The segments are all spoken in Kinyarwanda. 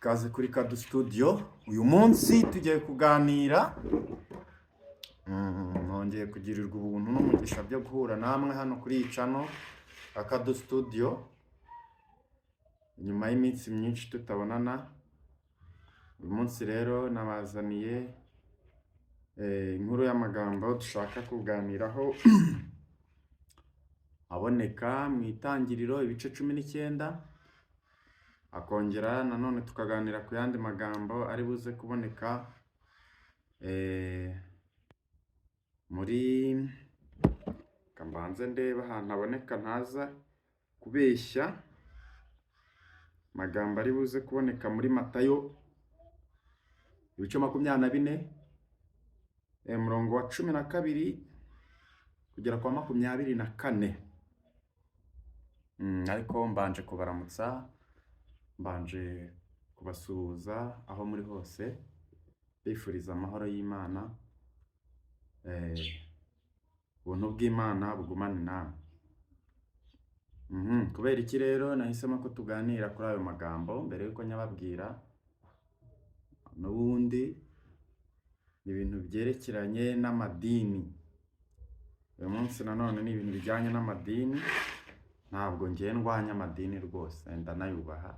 ikaze kuri Kadu Studio. Uyu munsi tugiye kuganira, nongeye kugirirwa ubuntu n'umugisha byo guhura namwe hano kuri iyi channel ya Kadu Studio. Nyuma y'iminsi myinshi tutabonana, uyu munsi rero nabazaniye inkuru y'amagambo dushaka kuganiraho aboneka mu itangiriro ibice 19, akongera nanone tukaganira ku yandi magambo ari buze kuboneka muri kambanze ndeba ahantu aboneka ntaza kubeshya. Magambo ari buze kuboneka muri Matayo ibice 24 umurongo wa 12 kugera kwa 24. Ariko mbanje kubaramutsa, mbanje kubasuhuza aho muri hose, bifuriza amahoro y'Imana, ubuntu bw'Imana bugumane nawe. Kubera iki rero nahisemo ko tuganira kuri ayo magambo mbere yuko nyababwira. N'ubundi ni ibintu byerekeranye n'amadini. Uyu munsi nanone ni ibintu bijyanye n'amadini. Ntabwo ngiye ndwanya amadini rwose, ndanayubaha,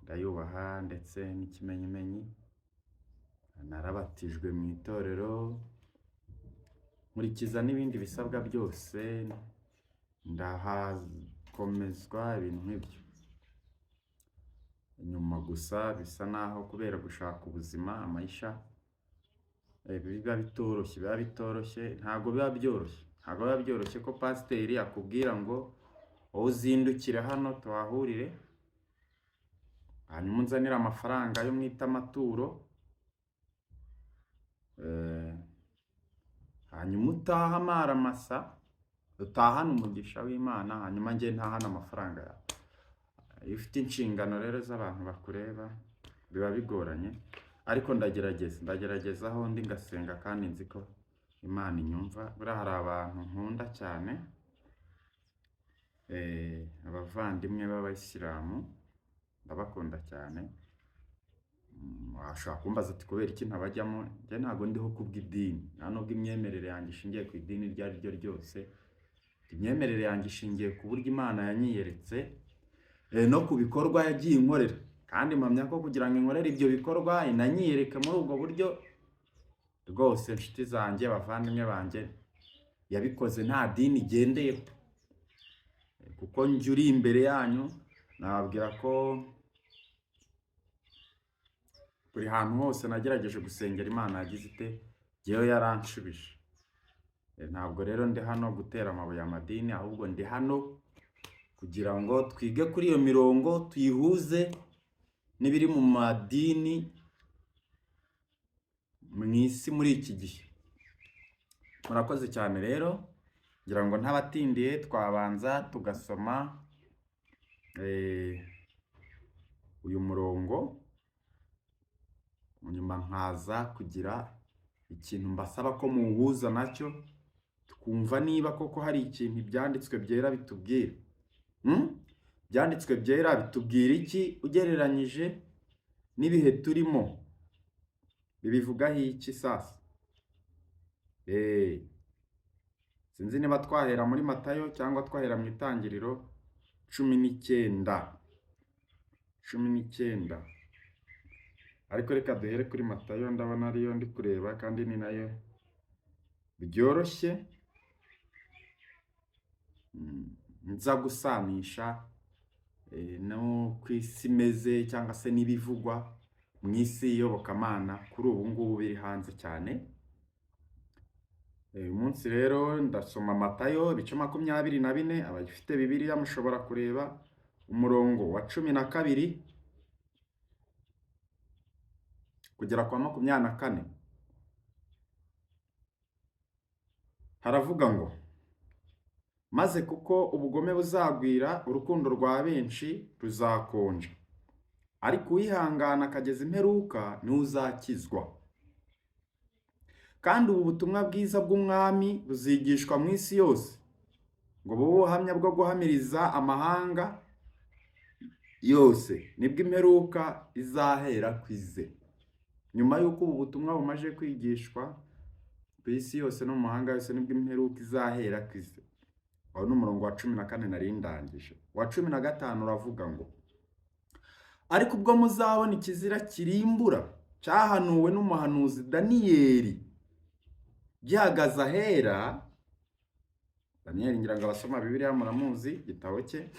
ndayubaha ndetse n'ikimenyimenyi. Narabatijwe mu itorero, nkurikiza n'ibindi bisabwa byose, ndahakomezwa ibintu nk'ibyo. Nyuma gusa bisa naho kubera gushaka ubuzima, amayisha, biba bitoroshye, ntabwo biba byoroshye ko pasiteri akubwira ngo wowe uzindukire hano tuhahurire, hanyuma unzanire amafaranga yo mwita amaturo, hanyuma utaha amaramasa, utahana umugisha w'Imana, hanyuma njye ntahana amafaranga yawe. Iyo ufite inshingano rero z'abantu bakureba biba bigoranye, ariko ndagerageza aho ndi ngasenga, kandi nzi ko Imana inyumva. Buriya hari abantu nkunda cyane, abavandimwe b'Abayisilamu ndabakunda cyane. Washaka kumbaza ati kubera iki ntabajyamo? Njye ntabwo ndiho kubw'idini, nta nubwo imyemerere yanjye ishingiye ku idini iryo ari ryo ryose. Imyemerere yanjye ishingiye ku buryo Imana yanyiyeretse, no ku bikorwa yagiye inkorera, kandi mpamya ko kugira ngo inkorere ibyo bikorwa inanyiyereke muri ubwo buryo rwose. Inshuti zanjye, abavandimwe banjye, yabikoze nta dini igendeyeho, kuko njye uri imbere yanyu nababwira ko buri hantu hose nagerageje gusengera Imana yagize ite, yewe yaranshubije. Ntabwo rero ndi hano gutera amabuye amadini, ahubwo ndi hano kugira ngo twige kuri iyo mirongo, tuyihuze n'ibiri mu madini mu isi muri iki gihe. Murakoze cyane rero, ngira ngo ntabatindiye twabanza tugasoma uyu murongo, nyuma nkaza kugira ikintu mbasaba ko muhuza nacyo, tukumva niba koko hari ikintu ibyanditswe byera bitubwira. Byanditswe byera bitubwira iki ugereranyije n'ibihe turimo? Bibivugaho iki sasa? Sinzi niba twahera muri Matayo cyangwa twahera mu itangiriro 19. Ariko reka duhere kuri Matayo, ndabona ariyo ndi kureba kandi ni nayo byoroshye nza gusanisha no ku isi imeze, cyangwa se n'ibivugwa mu isi iyobokamana kuri ubu ngubu biri hanze cyane. Uyu munsi rero ndasoma Matayo ibice 24. Abafite Bibiliya mushobora kureba umurongo wa 12 kugera kwa 24. Haravuga ngo, maze kuko ubugome buzagwira, urukundo rwa benshi ruzakonja, ariko uwihangana akageza imperuka niwe uzakizwa. Kandi ubu butumwa bwiza bw'umwami buzigishwa mu isi yose, ngo bube ubuhamya bwo guhamiriza amahanga yose nibwo imperuka izahera ku ize. Nyuma y'uko ubu butumwa bumaze kwigishwa ku isi yose no mu mahanga yose, nibwo imperuka izahera ku ize. Aho ni umurongo wa 14 nari ndangije. Wa 15 uravuga ngo, ariko ubwo muzabona ikizira kirimbura cyahanuwe n'umuhanuzi Daniyeli gihagaze ahera. Daniyeli ngira ngo abasoma Bibiliya muramuzi igitabo cye.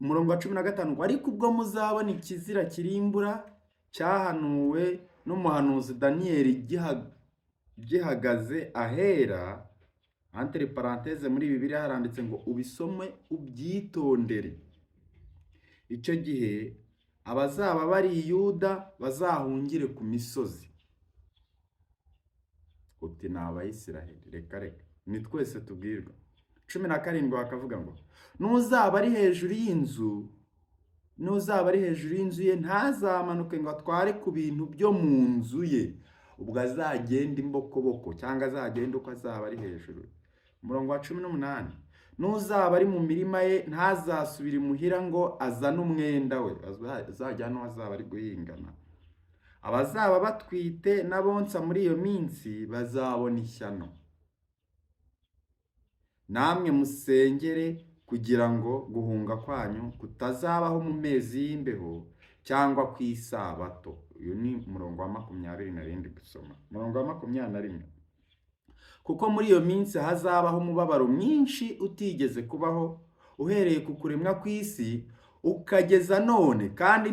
Umurongo wa 15 ngo, ariko ubwo muzabona ikizira kirimbura cyahanuwe n'umuhanuzi Daniyeli gihagaze ahera, entre parenthèse muri Bibiliya haranditse ngo ubisome ubyitondere. Icyo gihe abazaba bari i Yuda bazahungire ku misozi. Uti ni Abayisiraheli? Reka ni twese tubwirwa. 17 bakavuga ngo, n'uzaba ari hejuru y'inzu ye ntazamanuke ngo atware ku bintu byo mu nzu ye. Ubwo azagenda imbokoboko cyangwa azagenda uko azaba ari hejuru. Umurongo wa 18, n'uzaba ari mu mirima ye ntazasubira imuhira ngo azane umwenda we. Azajya no azaba ari guhingana. Abazaba batwite n'abonsa muri iyo minsi bazabona ishyano. Namwe musengere kugira ngo guhunga kwanyu kutazabaho mu mezi y'imbeho cyangwa ku isabato. Uyu ni umurongo wa 20 narindi gusoma. Umurongo wa 21, kuko muri iyo minsi hazabaho umubabaro mwinshi utigeze kubaho uhereye ku kuremwa kw'isi ukageza none, kandi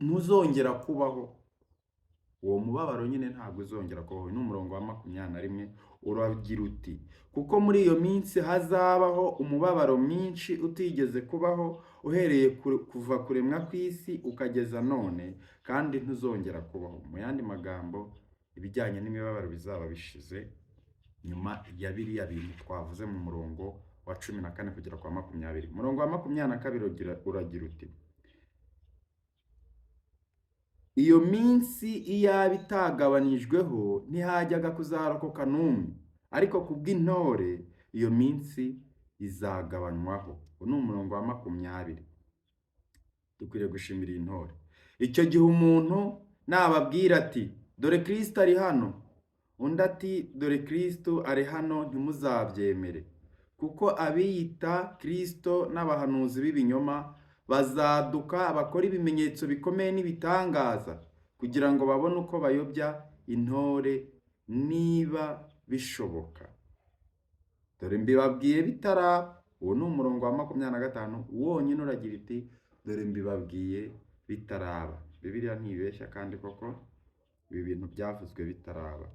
ntuzongera kubaho. Uwo mubabaro nyine ntabwo uzongera kubaho. Ni umurongo wa 21 uragira uti, kuko muri iyo minsi hazabaho umubabaro mwinshi utigeze kubaho uhereye kuva kuremwa kw'isi ukageza none, kandi ntuzongera kubaho. Mu yandi magambo, ibijyanye n'imibabaro bizaba bishize nyuma ya biriya bintu twavuze mu murongo wa 14 kugera kwa 20. Umurongo wa 22 uragira uti, iyo minsi iyaba itagabanijweho ntihajyaga kuzarokoka n'umwe, ariko kubw'intore iyo minsi izagabanywaho. Uwo ni umurongo wa 20. Dukwiriye gushimira iyi ntore. Icyo gihe umuntu nababwira ati, dore Kristo ari hano, undi ati, dore Kristo ari hano, ntimuzabyemere. Kuko abiyita Kristo n'abahanuzi b'ibinyoma bazaduka bakora ibimenyetso bikomeye n'ibitangaza, kugira ngo babone uko bayobya intore niba bishoboka. Dore mbibabwiye bitaraba. Uwo ni umurongo wa 25 wonyine uragira iti, dore mbibabwiye bitaraba. Bibiliya ntibeshya, kandi koko ibi bintu byavuzwe bitaraba.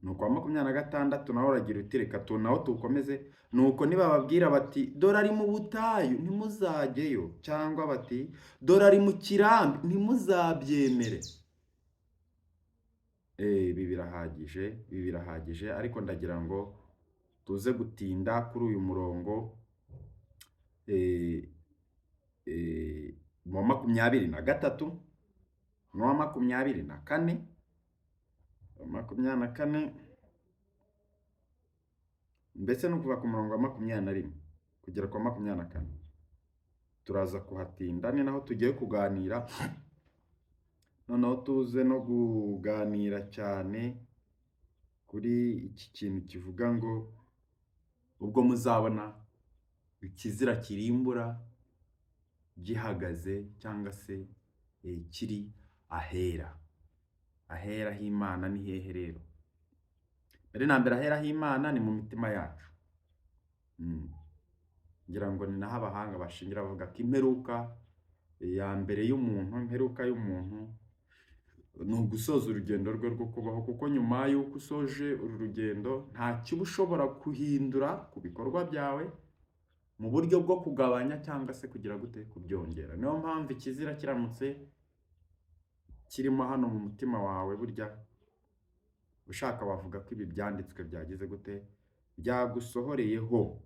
Nuko wa 26 naho uragira uti, reka naho tukomeze. Nuko nibababwira bati, dore ari mu butayu, ntimuzajyeyo, cyangwa bati, dore ari mu kirambi, ntimuzabyemere. Ibi birahagije, ariko ndagira ngo tuze gutinda kuri uyu murongo wa 23 n'uwa 24. 24 mbese no kuva ku murongo wa 21 kugera kwa 24 turaza kuhatinda. Ni naho tugiye kuganira. Noneho tuze no kuganira cyane kuri iki kintu kivuga ngo, ubwo muzabona ikizira kirimbura gihagaze cyangwa se kiri ahera. Ahera h'Imana ni hehe rero? Mbere na mbere, ahera h'Imana ni mu mitima yacu. Ngira ngo ni naho abahanga bashingira bavuga ko imperuka ya mbere y'umuntu, imperuka y'umuntu ni ugusoza urugendo rwe rwo kubaho. Kuko nyuma y'uko usoje uru rugendo nta kiba ushobora guhindura ku bikorwa byawe mu buryo bwo kugabanya cyangwa se kugira gute kubyongera. Niyo mpamvu ikizira kiramutse kirimo hano mu mutima wawe, burya ushaka wavuga ko ibi byanditswe byagize gute, byagusohoreyeho.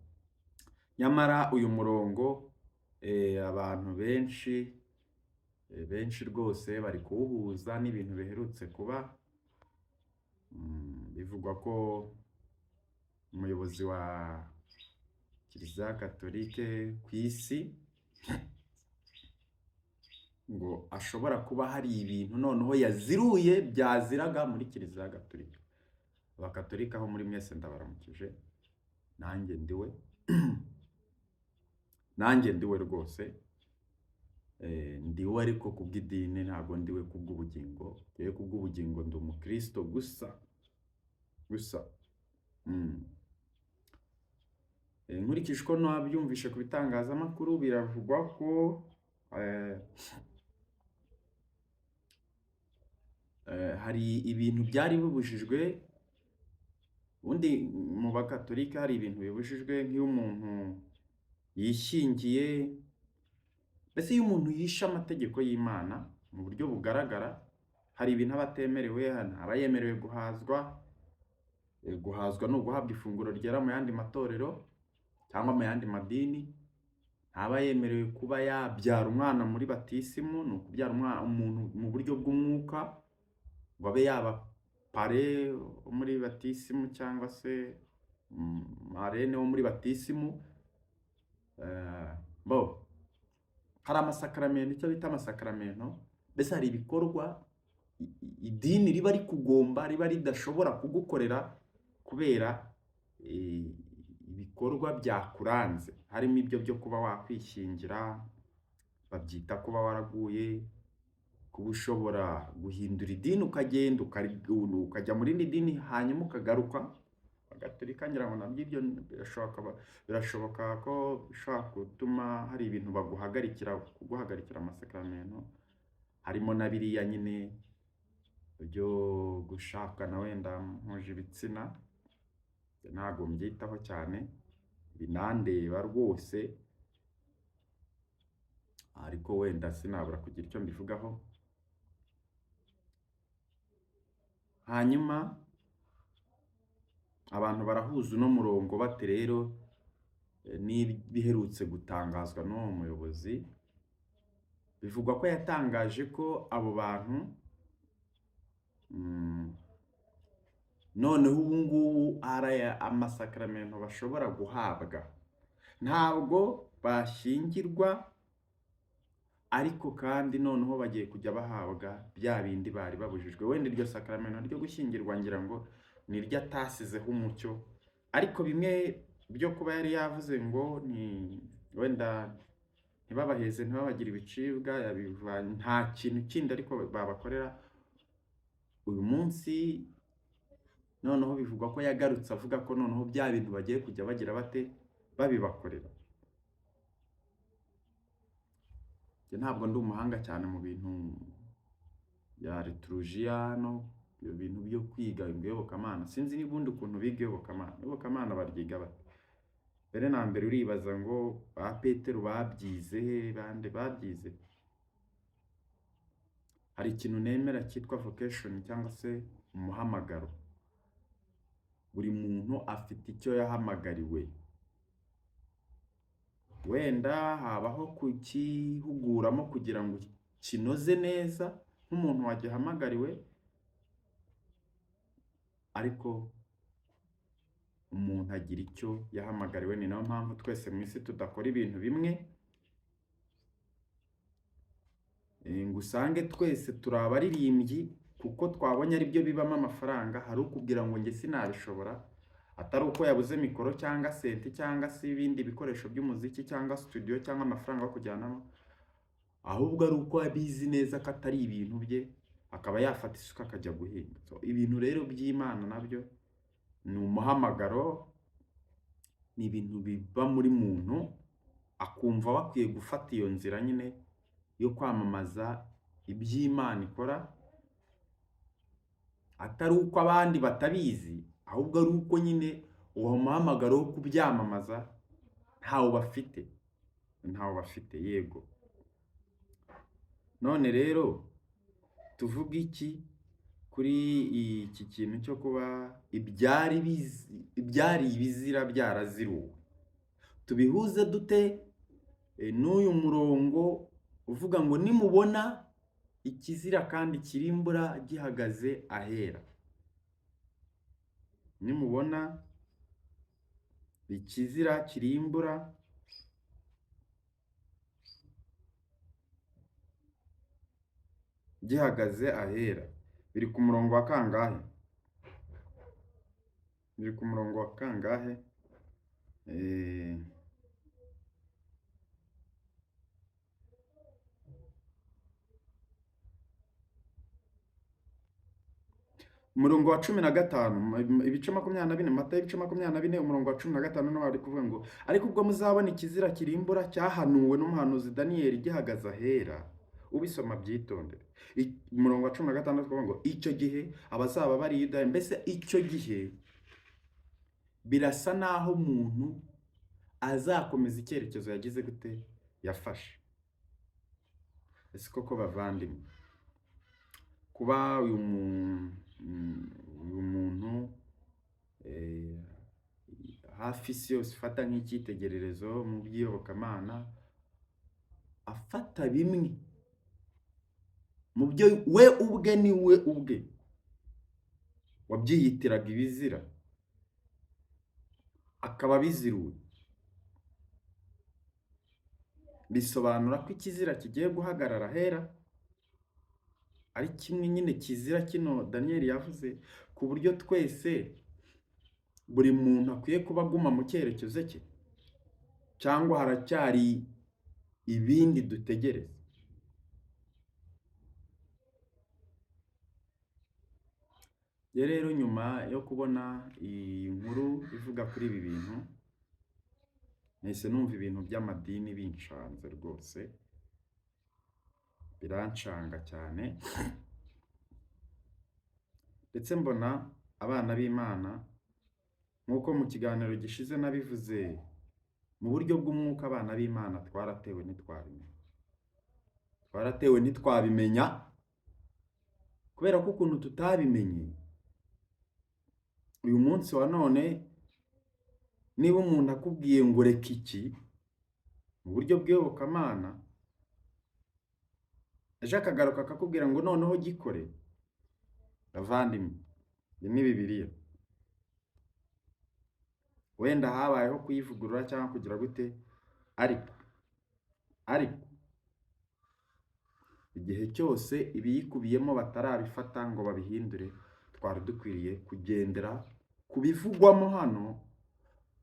Nyamara uyu murongo abantu benshi rwose bari kuwuhuza n'ibintu biherutse kuba. Bivugwa ko umuyobozi wa Kiliziya Gatolike ku isi, ngo ashobora kuba hari ibintu noneho yaziruye byaziraga muri Kiliziya Gatolika. Abakatolika aho muri mwese ndabaramukije, nanjye ndiwe nanjye ndiwe rwose, ndiwe ariko kubw'idini, ntabwo ndiwe kubw'ubugingo. Yewe kubw'ubugingo ndi umukristo gusa. Nkurikije uko nabyumvishe ku bitangazamakuru, biravugwa ko hari ibintu byari bibujijwe. Ubundi mu bakatolika hari ibintu bibujijwe, nk'iyo umuntu yishingiye, mbese iyo umuntu yishe amategeko y'Imana mu buryo bugaragara, hari ibintu aba atemerewe. Aba yemerewe guhazwa. Guhazwa ni uguhabwa ifunguro ryera mu yandi matorero cyangwa mu yandi madini. Aba yemerewe kuba yabyara umwana muri batisimu, ni ukubyara umuntu mu buryo bw'umwuka, ngo abe yaba pare wo muri batisimu cyangwa se marene wo muri batisimu. Hari amasakaramentu, icyo bita amasakaramentu. Mbese hari ibikorwa idini riba rikugomba, riba ridashobora kugukorera kubera ibikorwa byakuranze. Harimo ibyo byo kuba wakwishingira, babyita kuba waraguye, kuba ushobora guhindura idini ukagenda ukajya muri rindi dini hanyuma ukagaruka. Agatolika ngira ngo nabyo ibyo birashoboka ko bishobora gutuma hari ibintu kuguhagarikira amasakaramentu. Harimo na biriya nyine byo gushakana wenda mpuje ibitsina, ntabwo mbyitaho cyane, binandeba rwose, ariko wenda sinabura kugira icyo mbivugaho. Hanyuma abantu barahuza uno murongo bate rero n'ibiherutse gutangazwa n'uwo muyobozi. Bivugwa ko yatangaje ko abo bantu noneho ubu ngubu hari amasakaramentu bashobora guhabwa. Ntabwo bashyingirwa, ariko kandi noneho bagiye kujya bahabwa bya bindi bari babujijwe. Wenda iryo sakaramentu ryo gushyingirwa ngira ngo ni iryo atasizeho umucyo, ariko bimwe byo kuba yari yavuze ngo wenda ntibabaheze, ntibabagire ibicibwa, nta kintu kindi ariko babakorera. Uyu munsi noneho bivugwa ko yagarutse avuga ko noneho bya bintu bagiye kujya bagira bate babibakorera. Ntabwo ndi umuhanga cyane mu bintu bya liturujia no ibintu byo kwiga iyobokamana. Sinzi n'ubundi ukuntu biga iyobokamana baryiga bate. Mbere na mbere uribaza ngo ba Petero babyize, bande babyize. Hari ikintu nemera cyitwa vocation cyangwa se umuhamagaro. Buri muntu afite icyo yahamagariwe. Wenda habaho kukihuguramo kugira ngo kinoze neza nk'umuntu wagihamagariwe, ariko umuntu agira icyo yahamagariwe. Ni nayo mpamvu twese mu isi tudakora ibintu bimwe, ngo usange twese turi abaririmbyi kuko twabonye ari byo bibamo amafaranga. Hari ukubwira ngo njye sinabishobora, atari uko yabuze mikoro cyangwa senti cyangwa se ibindi bikoresho by'umuziki cyangwa studio cyangwa amafaranga yo kujyanamo, ahubwo ari uko abizi neza ko atari ibintu bye, akaba yafata isuka akajya guhinga. Ibintu rero by'Imana nabyo ni umuhamagaro, ni ibintu biba muri muntu, akumva bakwiye gufata iyo nzira nyine yo kwamamaza iby'Imana ikora, atari uko abandi batabizi, ahubwo ari uko nyine uwo muhamagaro wo kubyamamaza ntawo bafite. Yego, none rero tuvuga iki kuri iki kintu cyo kuba ibyari ibizira byaraziruwe? Tubihuze dute n'uyu murongo uvuga ngo nimubona ikizira kandi kirimbura gihagaze ahera? Nimubona ikizira kirimbura gihagaze ahera. Biri ku murongo wa kangahe? Biri ku murongo wa kangahe? Umurongo wa 15, ibice 24, Matayo ibice 24, umurongo wa 15 no bari kuvuga ngo ariko ubwo muzabona ikizira kirimbura cyahanuwe n'umuhanuzi Daniyeli gihagaze ahera, ubisoma byitondere. Umurongo wa 16 kuvuga ngo icyo gihe abazaba bari Yuda, mbese icyo gihe birasa naho umuntu azakomeza icyerekezo yagize gute yafashe. Ese koko bavandimwe, kuba uyu muntu hafi isi yose ifata nk'icyitegererezo mu by'iyobokamana, afata bimwe mu byo we ubwe ni we ubwe wabyiyitiraga ibizira, akaba abiziruye, bisobanura ko ikizira kigiye guhagarara ahera, ari kimwe nyine kizira kino Daniyeli yavuze, ku buryo twese buri muntu akwiye kuba aguma mu cyerekezo cye, cyangwa haracyari ibindi dutegereza. Rero nyuma yo kubona iyi nkuru ivuga kuri ibi bintu, nahise numva ibintu by'amadini binshanze rwose, birancanga cyane, ndetse mbona abana b'Imana, nk'uko mu kiganiro gishize nabivuze, mu buryo bw'umwuka abana b'Imana twaratewe ntitwabimenya, kubera ko ukuntu tutabimenye, uyu munsi wa none niba umuntu akubwiye ngo reka iki mu buryo bw'iyobokamana, ejo akagaruka akakubwira ngo noneho gikore, bavandimwe, iyi ni Bibiliya. Wenda habayeho kuyivugurura cyangwa kugira gute, ariko igihe cyose ibiyikubiyemo batarabifata ngo babihindure, twari dukwiriye kugendera ku bivugwamo hano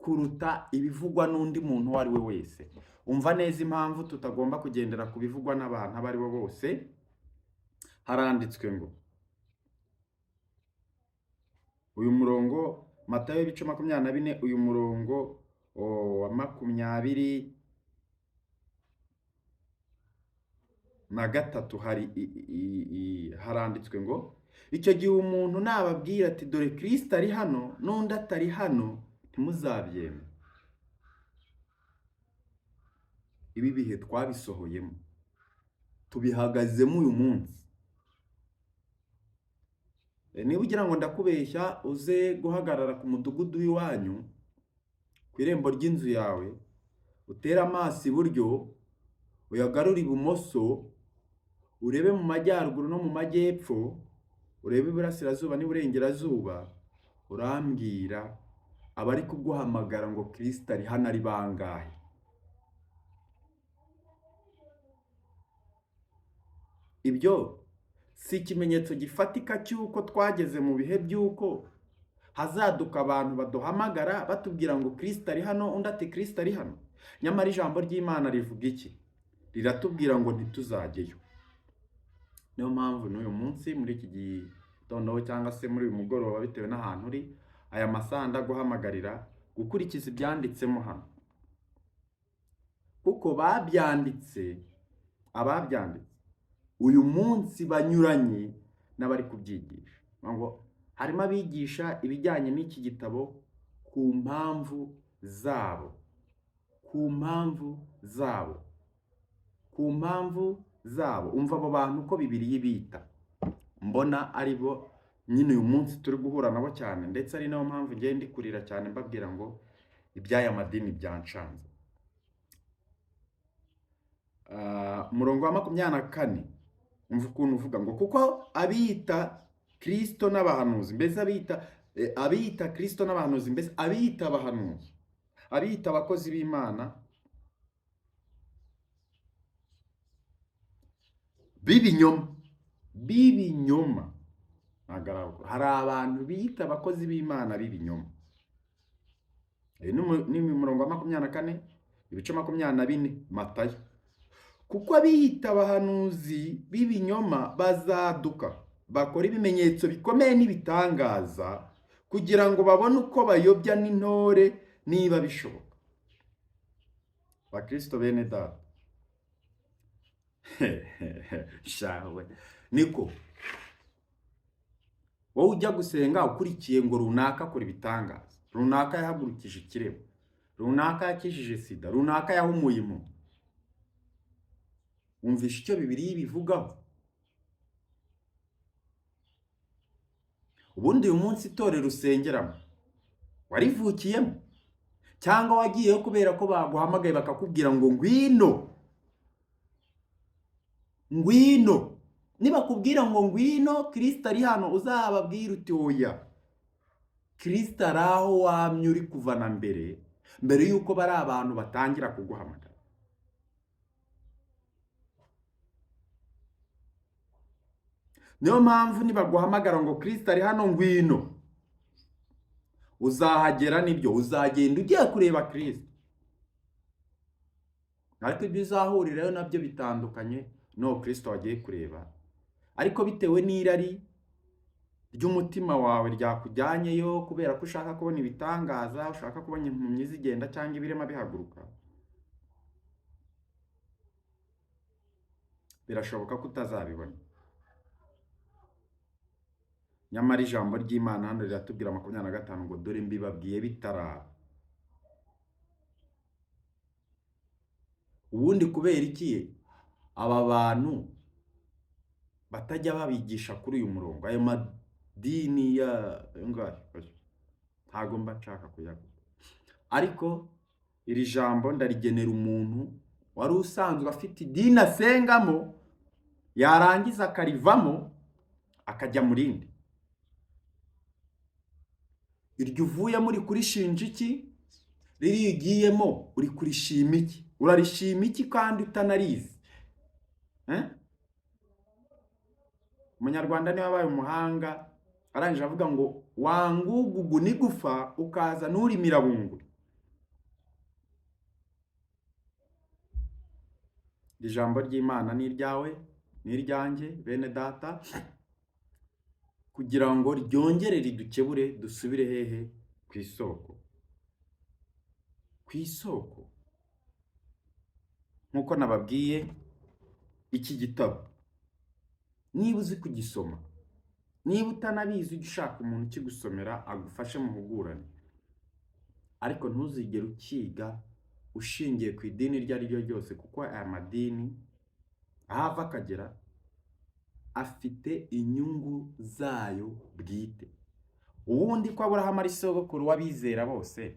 kuruta ibivugwa n'undi muntu uwo ari we wese. Umva neza impamvu tutagomba kugendera ku bivugwa n'abantu abo ari bo bose. Haranditswe ngo, uyu murongo Matayo ibice 24, uyu murongo wa 23 haranditswe ngo icyo gihe umuntu nababwira ati dore Kristo ari hano n'undi atari hano, ntimuzabyemere. Ibi bihe twabisohoyemo, tubihagazemo uyu munsi. Niba ugira ngo ndakubeshya, uze guhagarara ku mudugudu w'iwanyu ku irembo ry'inzu yawe, utere amaso iburyo, uyagarure ibumoso, urebe mu majyaruguru no mu majyepfo, urebe iburasirazuba n'iburengerazuba, urambwira abari kuguhamagara ngo Kristo ari hano ari bangahe? Ibyo si ikimenyetso gifatika cy'uko twageze mu bihe by'uko hazaduka abantu baduhamagara batubwira ngo Kristo ari hano, undi ati Kristo ari hano? Nyamara ijambo ry'Imana rivuga iki? Riratubwira ngo ntituzajyeyo. Niyo mpamvu n'uyu munsi muri iki gitondo cyangwa se muri uyu mugoroba, bitewe n'ahantu uri, aya masaha ndaguhamagarira gukurikiza ibyanditsemo hano, kuko ababyanditse uyu munsi banyuranye n'abari kubyigisha. Ngo harimo abigisha ibijyanye n'iki gitabo ku mpamvu zabo. Umva abo bantu uko Bibiliya ibita, mbona ari bo nyine uyu munsi turi guhura nabo cyane, ndetse ari nayo mpamvu ngiye ndikurira cyane mbabwira ngo iby'aya madini byanshanze. Umurongo wa 24, umva ukuntu uvuga ngo kuko abita Kristo n'abahanuzi, mbese abita Kristo n'abahanuzi, mbese abita abahanuzi abiyita abakozi b'Imana b'ibinyoma hari abantu biyita abakozi b'Imana b'ibinyoma. Ni umurongo wa 24 ibice 24 Matayo. Kuko abiyita abahanuzi b'ibinyoma bazaduka bakora ibimenyetso bikomeye n'ibitangaza kugira ngo babone uko bayobya n'intore niba bishoboka. Bakristo bene data, shawe niko wowe ujya gusenga ukurikiye ngo runaka akora ibitangaza, runaka yahagurukije ikirema, runaka yakijije sida, runaka yahumuye impumyi. Umvisha icyo Bibiliya ibivugaho? Ubundi uyu munsi itorero usengeramo warivukiyemo cyangwa wagiyeyo kubera ko baguhamagaye bakakubwira ngo ngwino. Nibakubwira ngo ngwino Kristo ari hano, uzababwira uti oya, Kristo ari aho wamye uri kuva na mbere yuko bari abantu batangira kuguhamagara. Niyo mpamvu nibaguhamagara ngo Kristo ari hano ngwino, uzahagera nibyo, uzagenda ugiye kureba Kristo, ariko ibyo uzahurirayo nabyo bitandukanye no Kristo wagiye kureba. Ariko bitewe n'irari ry'umutima wawe ryakujyanyeyo kubera ko ushaka kubona ibitangaza, ushaka kubona impumyi zigenda cyangwa ibirema bihaguruka, birashoboka ko utazabibona. Nyamara ijambo ry'Imana hano riratubwira 25 ngo dore mbibabwiye bitaraba. Ubundi kubera iki aba bantu batajya babigisha kuri uyu murongo? Ayo madini ya ntago mba nshaka kuyavuga, ariko iri jambo ndarigenera umuntu wari usanzwe afite idini asengamo, yarangiza akarivamo akajya mu rindi. Iryo uvuye muri kurishinja iki? Riri ugiyemo uri kurishima iki? Urarishima iki kandi utanarizi? Umunyarwanda niwe wabaye umuhanga, arangije avuga ngo wangugugu nigufa ukaza nurimira bunguri. Ijambo ry'Imana ni iryawe, ni iryanjye bene data, kugira ngo ryongere ridukebure dusubire hehe? Ku isoko. Ku isoko. Nkuko nababwiye, iki gitabo niba uzi kugisoma, niba utanabizi ujye ushaka umuntu ukigusomera agufashe muhugurane, ariko ntuzigere ukiga ushingiye ku idini iryo ari ryo ryose, kuko aya madini ahava akagera afite inyungu zayo bwite. Ubundi ko Aburahamu ari sogokuru w'abizera bose,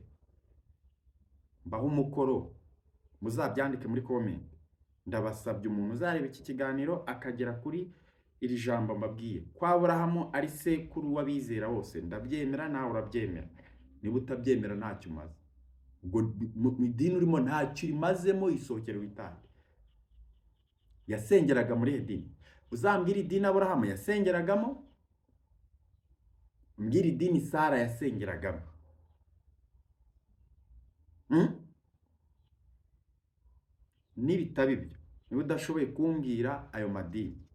mbaho umukoro muzabyandike muri comment. Ndabasabye umuntu uzareba iki kiganiro akagera kuri iri jambo mbabwiye, ko Aburahamu ari sekuru w'abizera bose, ndabyemera, nawe urabyemera. Niba utabyemera ntacyo umaze, ubwo mu idini urimo ntacyo rimazemo, isokero witange. Yasengeraga muri idini, uzambwira idini Aburahamu yasengeragamo, mbwira idini Sara yasengeragamo. Nibitaba ibyo, niba udashoboye kumbwira ayo madini,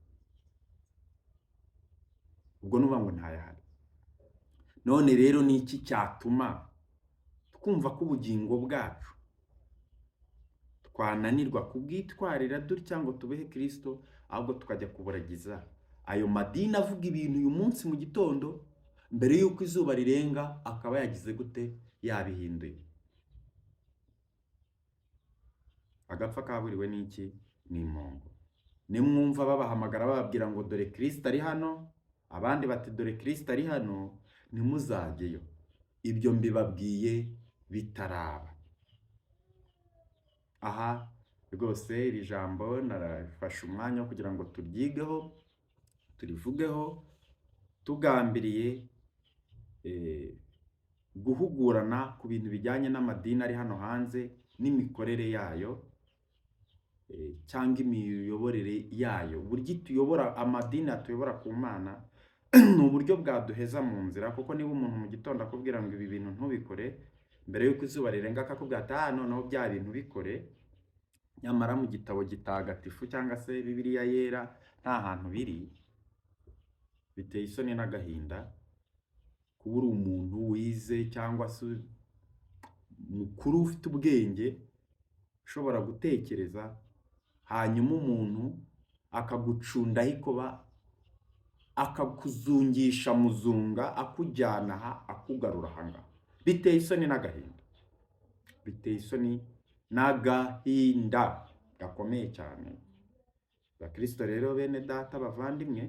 ubwo nuba ngo ntayahari. None rero ni iki cyatuma twumva ko ubugingo bwacu twananirwa kubwitwarira dutya ngo tubehe Kristo, ahubwo tukajya kuburagiza ayo madini avuga ibintu uyu munsi mu gitondo, mbere yuko izuba rirenga akaba yagize gute? Yabihinduye. Agapfa kaburiwe n'iki? Ni impongo. Nimwumva babahamagara bababwira ngo dore Kristo ari hano, abandi bati dore Kristo ari hano, ntimuzajyeyo. Ibyo mbibabwiye bitaraba. Aha rwose iri jambo narafashe umwanya wo kugira ngo turyigeho, turivugeho, tugambiriye guhugurana ku bintu bijyanye n'amadini ari hano hanze n'imikorere yayo, cyangwa imiyoborere yayo, uburyo tuyobora amadini atuyobora ku Mana ni uburyo bwaduheza mu nzira. Kuko niba umuntu mu gitondo akubwira ngo ibi bintu ntubikore, mbere y'uko izuba rirenga akakubwira ati noneho bya bintu bikore, nyamara mu gitabo gitagatifu cyangwa se Bibiliya yera nta hantu biri, biteye isoni n'agahinda kuba uri umuntu wize cyangwa se mukuru ufite ubwenge ushobora gutekereza, hanyuma umuntu akagucundaho ikoba, akakuzungisha muzunga, akujyana aha akugarura ahangaha. Biteye isoni n'agahinda, biteye isoni n'agahinda gakomeye cyane. Bakristo rero, bene data, bavandimwe,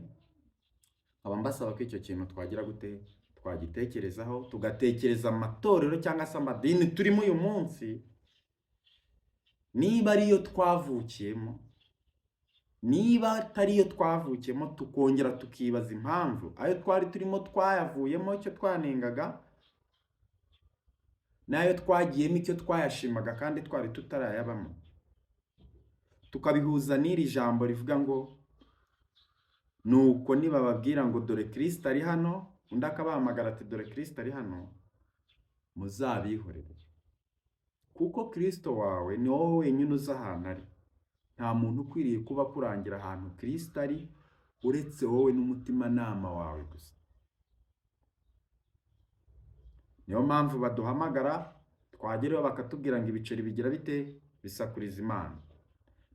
nkaba mbasaba ko icyo kintu twagira gute, twagitekerezaho, tugatekereza amatorero cyangwa se amadini turimo uyu munsi, niba ariyo twavukiyemo, niba atariyo twavukiyemo, tukongera tukibaza impamvu ayo twari turimo twayavuyemo icyo twanengaga, n'ayo twagiyemo icyo twayashimaga kandi twari tutarayabamo, tukabihuza n'iri jambo rivuga ngo nuko nibababwira ngo dore Kristo ari hano, undi akabahamagara ati dore Kristo ari hano, muzabihorere, kuko Kristo wawe ni wowe wenyine uzi ahantu ari. Nta muntu ukwiriye kuba kurangira ahantu Kristo ari uretse wowe n'umutimanama wawe gusa. Niyo mpamvu baduhamagara, twageraho bakatubwira ngo ibiceri bigira bite, bisakuriza Imana.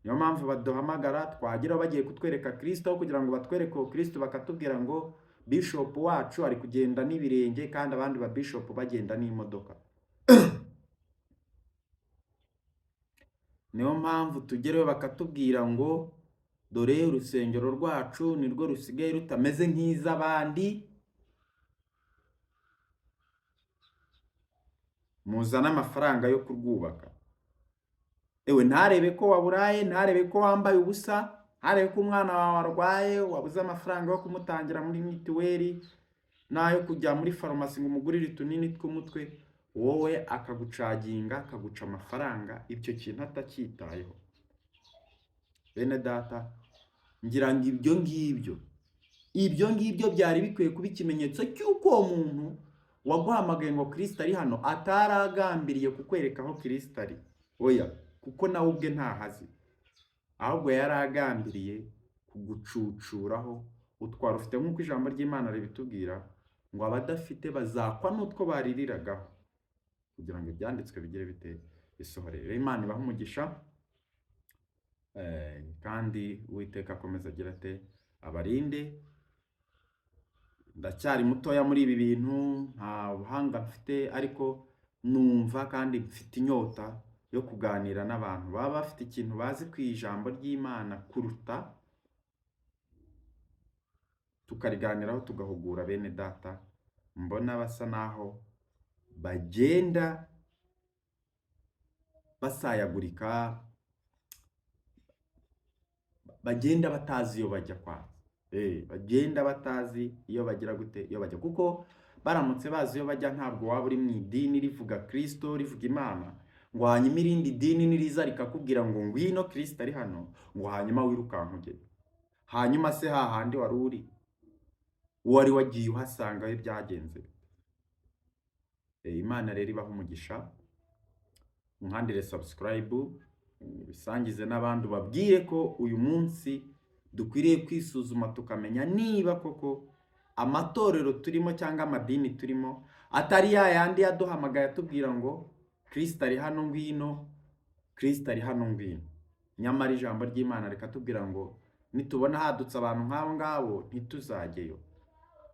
Niyo mpamvu baduhamagara, twageraho bagiye kutwereka Kristo, kugira ngo batwereke uwo Kristo, bakatubwira ngo bishop wacu ari kugenda n'ibirenge kandi abandi ba bishop bagenda n'imodoka. Niyo mpamvu tugeraho bakatubwira ngo dore urusengero rwacu nirwo rusigaye rutameze nk'iz'abandi, muzana amafaranga yo kurwubaka. Ewe ntarebe ko waburaye, ntarebe ko wambaye ubusa, ntarebe ko umwana wawe arwaye wabuze amafaranga yo kumutangira muri mituweli n'ayo kujya muri farumasi ngo umugurire utunini tw'umutwe, wowe akagucaginga, akaguca amafaranga, ibyo kintu atacyitayeho. Bene data, ngira ngo ibyo ngibyo byari bikwiye kuba ikimenyetso cy'uko uwo muntu waguhamagaye ngo Kristo ari hano ataragambiriye kukwereka aho Kristo ari. Oya, kuko nawe ubwe ntahazi, ahubwo yaragambiriye kugucucuraho utwara ufite, nk'uko ijambo ry'Imana ribitubwira ngo abadafite bazakwa n'utwo baririragaho, kugira ngo ibyanditswe bigire bite, bisohorere. Imana ibahe umugisha, kandi Uwiteka akomeza agira ate, abarinde. Ndacyari mutoya muri ibi bintu, nta buhanga mfite, ariko numva kandi mfite inyota yo kuganira n'abantu baba bafite ikintu bazi ku ijambo ry'Imana kuruta, tukariganiraho, tugahugura bene data. Mbona basa naho bagenda basayagurika, bagenda batazi iyo bajya kwanza. Bagenda batazi iyo bagira gute, iyo bajya. Kuko baramutse bazi iyo bajya, ntabwo waba uri mu idini rivuga Kristo, rivuga Imana, ngo hanyuma irindi dini niriza rikakubwira ngo ngwino Kristo ari hano, ngo hanyuma wirukanka ujye. Hanyuma se hahandi wari uri, wari wagiye uhasanga aho byagenze. Imana rero ibaha umugisha, muhandire subscribe, bisangize n'abandi, babwire ko uyu munsi dukwiriye kwisuzuma tukamenya niba koko amatorero turimo cyangwa amadini turimo atari yayandi yaduhamagaye atubwira ngo Kristo ari hano ngwino, Kristo ari hano ngwino. Nyamara ijambo ry'Imana rikatubwira ngo nitubona hadutse abantu nk'abo ngabo ntituzajyeyo.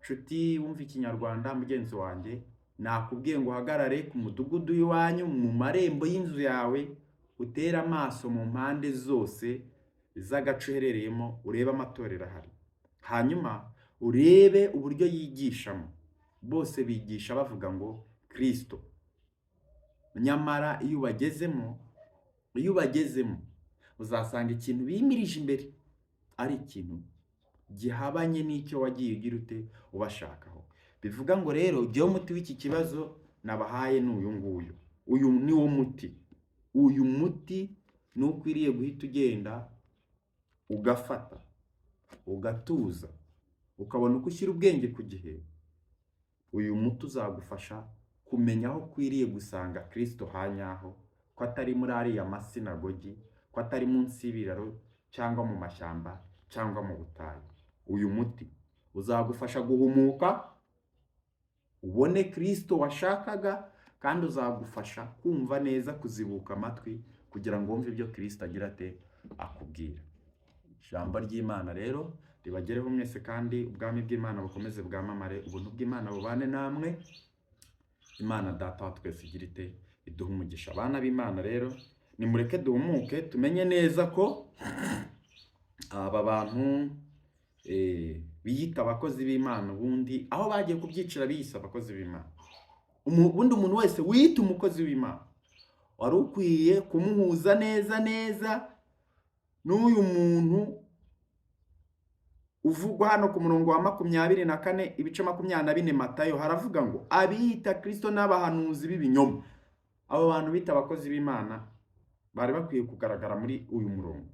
Nshuti wumva ikinyarwanda, mugenzi wanjye, nakubwiye ngo uhagarare ku mudugudu w'iwanyu, mu marembo y'inzu yawe, utera amaso mu mpande zose z'agace uherereyemo, urebe amatorero ahari, hanyuma urebe uburyo yigishamo. Bose bigisha bavuga ngo Kristo, nyamara iyo ubagezemo uzasanga ikintu bimirije imbere ari ikintu gihabanye n'icyo wagiye ugira ute ubashakaho. Bivuga ngo rero jyewe umuti w'iki kibazo nabahaye ni uyu nguyu. Uyu ni wo muti. Uyu muti ni ukwiriye guhita ugenda ugafata, ugatuza, ukabona uko ushyira ubwenge ku gihe. Uyu muti uzagufasha kumenya aho ukwiriye gusanga Kristo hanyaho, ko atari muri ariya masinagogi, ko atari munsi y'ibiraro cyangwa mu mashyamba cyangwa mu butayu. Uyu muti uzagufasha guhumuka, ubone Kristo washakaga, kandi uzagufasha kumva neza, kuzibuka amatwi kugira ngo wumve ibyo Kristo agira ate akubwira. Ijambo ry'Imana rero ribagereho mwese, kandi ubwami bw'Imana bukomeze bwamamare, ubuntu bw'Imana bubane namwe. Imana Data wa twese igira ite iduha umugisha. Abana b'Imana rero nimureke duhumuke, tumenye neza ko aba bantu biyita abakozi b'Imana, ubundi aho bagiye kubyicira biyise abakozi b'Imana. Ubundi umuntu wese wiyita umukozi w'Imana wari ukwiye kumuhuza neza n'uyu muntu uvugwa hano ku murongo wa 24 ibice 24 Matayo. Haravuga ngo abiyita Kristo n'abahanuzi b'ibinyoma. Abo bantu bita abakozi b'Imana bari bakwiye kugaragara muri uyu murongo.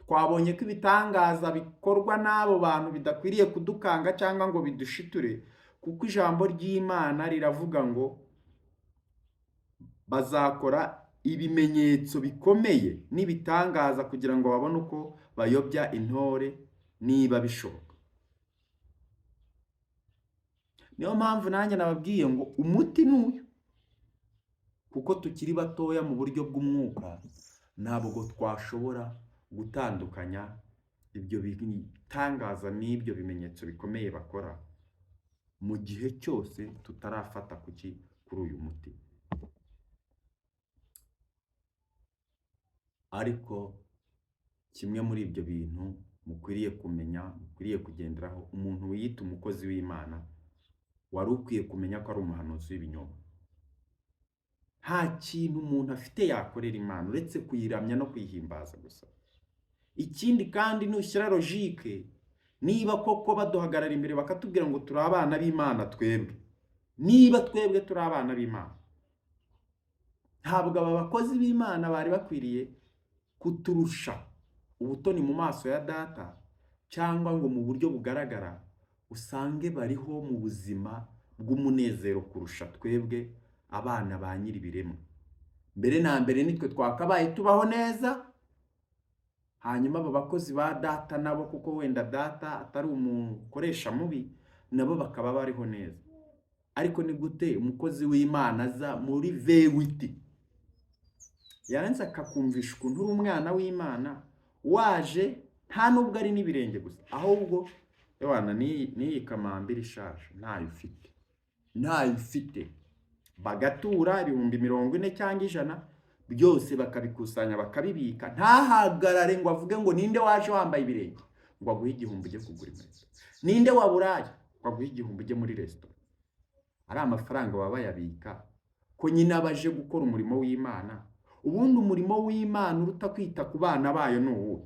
Twabonye ko ibitangaza bikorwa n'abo bantu bidakwiriye kudukanga cyangwa ngo bidushiture, kuko ijambo ry'Imana riravuga ngo bazakora ibimenyetso bikomeye n'ibitangaza kugira ngo babone uko bayobya intore niba bishoboka. Niyo mpamvu nanjye nababwiye ngo umuti n'uyu, kuko tukiri batoya mu buryo bw'umwuka, ntabwo twashobora gutandukanya ibyo bitangaza n'ibyo bimenyetso bikomeye bakora mu gihe cyose tutarafata kuri uyu muti. Ariko kimwe muri ibyo bintu mukwiriye kumenya, mukwiriye kugenderaho, umuntu wiyita umukozi w'Imana wari ukwiye kumenya ko ari umuhanuzi w'ibinyoma. Nta kintu umuntu afite yakorera Imana uretse kuyiramya no kuyihimbaza gusa. Ikindi kandi nushyira logike, niba koko baduhagarara imbere bakatubwira ngo turi abana b'Imana twebwe, niba twebwe turi abana b'Imana, ntabwo aba bakozi b'Imana bari bakwiriye kuturusha ubutoni mu maso ya Data, cyangwa ngo mu buryo bugaragara usange bariho mu buzima bw'umunezero kurusha twebwe abana ba nyir'ibiremwa. Mbere na mbere nitwe twakabaye tubaho neza, hanyuma aba bakozi ba Data nabo, kuko wenda Data atari umukoresha mubi, nabo bakaba bariho neza. Ariko ni gute umukozi w'Imana aza muri vewiti yaranze akakumvisha ukuntu uri umwana w'Imana, waje nta nubwo ari n'ibirenge gusa, ahubwo yabana n'iyi kamambiri ishaje ntayo ufite, bagatura 40,000 cyangwa 100 byose bakabikusanya bakabibika. Ntahagarare ngo avuge ngo ninde waje wambaye ibirenge ngo aguhe 1,000 ujye kugura inkweto, ninde waburaye ngo aguhe 1,000 ujye muri resitora. Ari amafaranga baba bayabika ko nyine abaje gukora umurimo w'Imana. Ubundi umurimo w'Imana uruta kwita ku bana bayo ni uwuhe?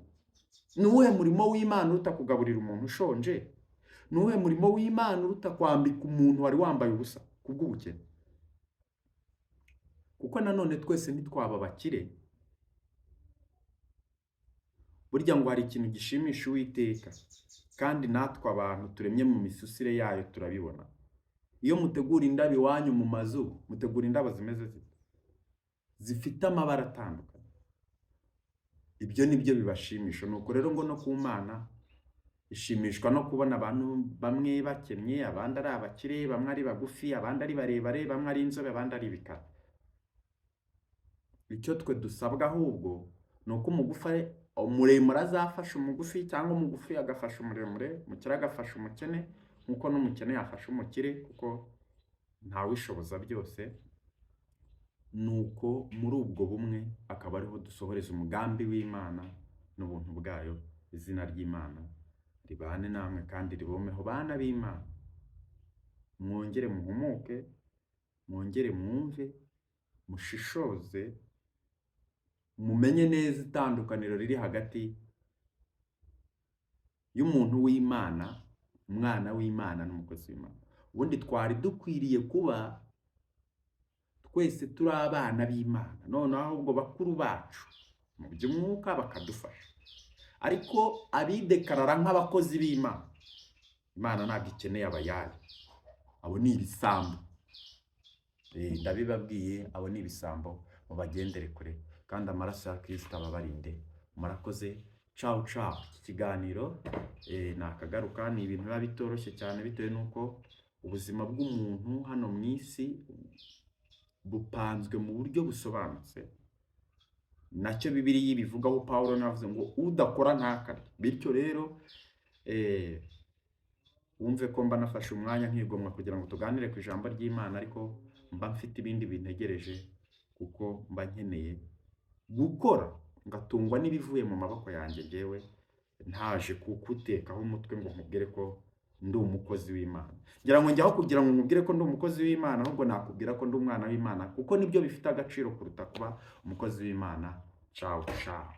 Ni uwuhe murimo w'Imana uruta kugaburira umuntu ushonje? Ni uwuhe murimo w'Imana uruta kwambika umuntu wari wambaye ubusa kubw'ubukene? Kuko nanone twese ntitwaba bakire. Burya ngo hari ikintu gishimisha Uwiteka, kandi natwe abantu turemye mu misusire yayo turabibona. Iyo mutegura indabo iwanyu mu mazu, mutegura indabo zimeze zifite amabara atandukanye. Ibyo nibyo bibashimisha. Nuko rero ngo no ku Mana ishimishwa no kubona abantu bamwe bakennye, abandi ari abakire, bamwe ari bagufi, abandi ari barebare, bamwe ari inzobe, abandi ari ibikara. Icyo twe dusabwa ahubwo ni uko umuremure azafasha umugufi, cyangwa umugufi agafasha umuremure, umukire agafasha umukene, nk'uko n'umukene yafasha umukire, kuko ntawishoboza byose. Nuko muri ubwo bumwe akaba ariho dusohoreza umugambi w'Imana n'ubuntu bwayo. Izina ry'Imana ribane namwe kandi ribomeho bana b'Imana. Mwongere muhumuke, mwongere mwumve, mushishoze, mumenye neza itandukaniro riri hagati y'umuntu w'Imana, umwana w'Imana n'umukozi w'Imana. ubundi twari dukwiriye kuba twese turi abana b'Imana, noneho ahubwo bakuru bacu mu by'umwuka bakadufasha. Ariko abidekarara nk'abakozi b'Imana, Imana ntabwo ikeneye abayari, abo ni ibisambo. Ndabibabwiye, abo ni ibisambo, mubagendere kure kandi amaraso ya Kristo ababarinde. Murakoze, ciao ciao. Iki kiganiro nakagaruka, ni ibintu biba bitoroshye cyane bitewe n'uko ubuzima bw'umuntu hano mu isi bupanzwe mu buryo busobanutse. Nacyo Bibiliya ibivugaho, Pawulo navuze ngo udakora ntakarye. Bityo rero wumve ko mba nafashe umwanya nkigomwa kugira ngo tuganire ku ijambo ry'Imana, ariko mba mfite ibindi bintegereje, kuko mba nkeneye gukora ngatungwa n'ibivuye mu maboko yanjye. Jyewe ntaje kukutekaho umutwe ngo nkubwire ko ndi umukozi w'Imana. Ngira ngo njyaho kugira ngo nkubwire ko ndi umukozi w'Imana, ahubwo nakubwira ko ndi umwana w'Imana, kuko nibyo bifite agaciro kuruta kuba umukozi w'Imana. Ciao ciao.